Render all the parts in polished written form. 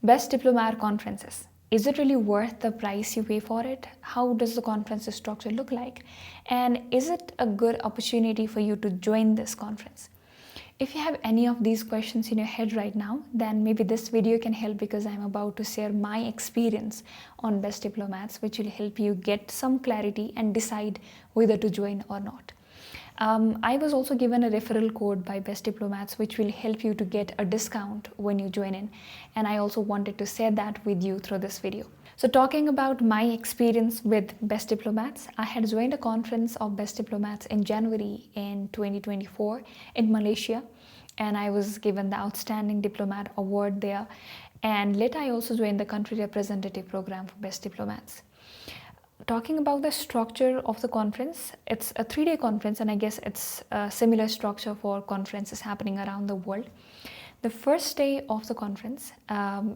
Best Diplomat conferences. Is it really worth the price you pay for it? How does the conference structure look like? And is it a good opportunity for you to join this conference? If you have any of these questions in your head right now, then maybe this video can help, because I'm about to share my experience on Best Diplomats, which will help you get some clarity and decide whether to join or not. I was also given a referral code by Best Diplomats, which will help you to get a discount when you join in. And I also wanted to share that with you through this video. So talking about my experience with Best Diplomats, I had joined a conference of Best Diplomats in January in 2024 in Malaysia. And I was given the Outstanding Diplomat Award there. And later I also joined the Country Representative Program for Best Diplomats. Talking about the structure of the conference, it's a 3-day conference, and I guess it's a similar structure for conferences happening around the world. The first day of the conference,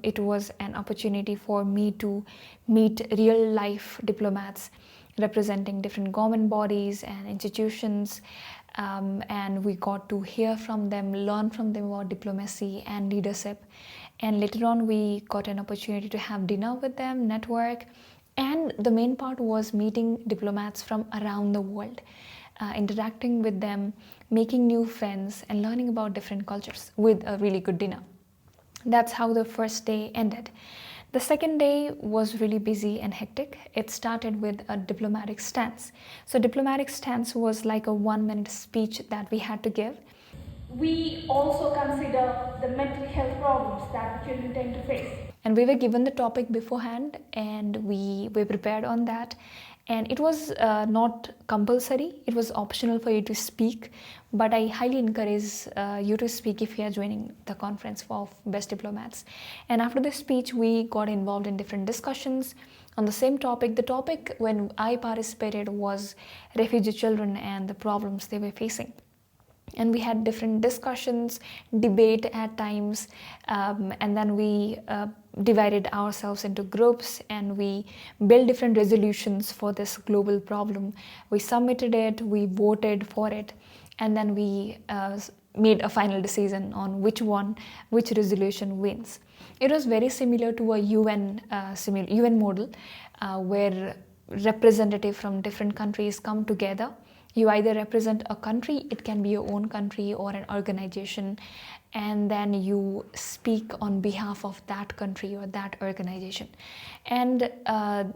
it was an opportunity for me to meet real life diplomats representing different government bodies and institutions, and we got to hear from them, learn from them about diplomacy and leadership. And later on we got an opportunity to have dinner with them, network. And the main part was meeting diplomats from around the world, interacting with them, making new friends, and learning about different cultures with a really good dinner. That's how the first day ended. The second day was really busy and hectic. It started with a diplomatic stance. So diplomatic stance was like a 1-minute speech that we had to give. We also consider the mental health problems that children tend to face. And we were given the topic beforehand, and we were prepared on that. And it was not compulsory, it was optional for you to speak, but I highly encourage you to speak if you are joining the conference of Best Diplomats. And after the speech, we got involved in different discussions on the same topic. The topic when I participated was refugee children and the problems they were facing. And we had different discussions, debate at times, and then we divided ourselves into groups, and we built different resolutions for this global problem. We submitted it, we voted for it, and then we made a final decision on which resolution wins. It was very similar to a UN model, where representatives from different countries come together. You either represent a country, it can be your own country or an organization, and then you speak on behalf of that country or that organization. And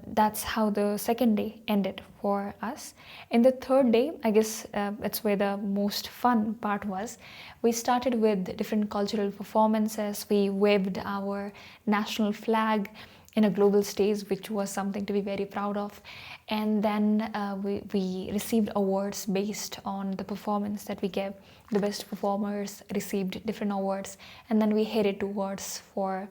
that's how the second day ended for us. In the third day, I guess it's where the most fun part was. We started with different cultural performances. We waved our national flag in a global stage, which was something to be very proud of. And then we received awards based on the performance that we gave. The best performers received different awards, and then we headed towards for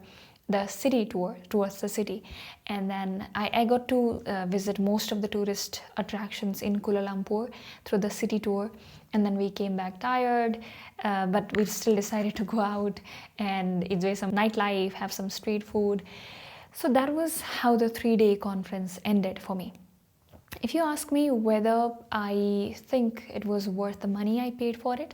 the city tour, towards the city. And then I got to visit most of the tourist attractions in Kuala Lumpur through the city tour. And then we came back tired, but we still decided to go out and enjoy some nightlife, have some street food. So that was how the 3-day conference ended for me. If you ask me whether I think it was worth the money I paid for it,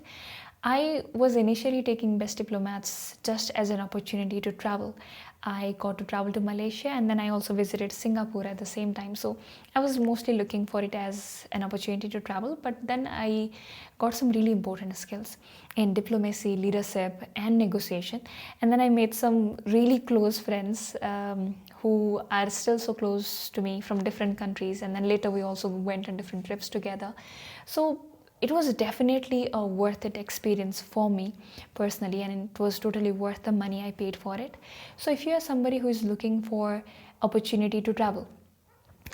I was initially taking Best Diplomats just as an opportunity to travel. I got to travel to Malaysia, and then I also visited Singapore at the same time. So I was mostly looking for it as an opportunity to travel, but then I got some really important skills in diplomacy, leadership, and negotiation. And then I made some really close friends who are still so close to me from different countries. And then later we also went on different trips together. So it was definitely a worth it experience for me personally, and it was totally worth the money I paid for it. So if you are somebody who is looking for opportunity to travel,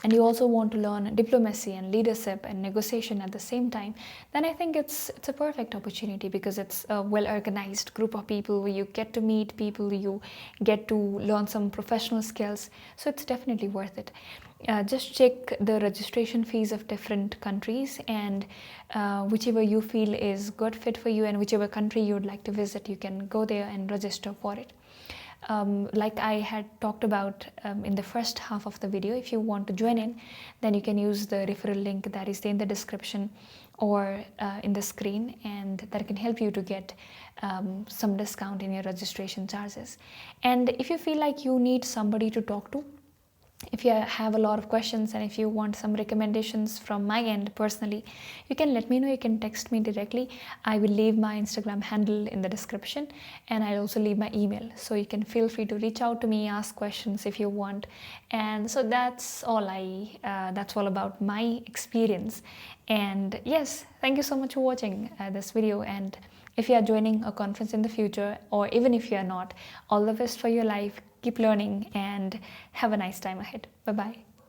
and you also want to learn diplomacy and leadership and negotiation at the same time, then I think it's a perfect opportunity, because it's a well-organized group of people where you get to meet people, you get to learn some professional skills. So it's definitely worth it. Just check the registration fees of different countries, and whichever you feel is good fit for you and whichever country you would like to visit, you can go there and register for it. Like I had talked about in the first half of the video, if you want to join in, then you can use the referral link that is in the description or in the screen, and that can help you to get some discount in your registration charges. And if you feel like you need somebody to talk to, if you have a lot of questions and if you want some recommendations from my end personally, you can let me know. You can text me directly. I will leave my Instagram handle in the description, and I'll also leave my email, so you can feel free to reach out to me, ask questions if you want. And so that's all about my experience. And yes, thank you so much for watching this video. And if you are joining a conference in the future, or even if you are not, all the best for your life. Keep learning and have a nice time ahead. Bye bye.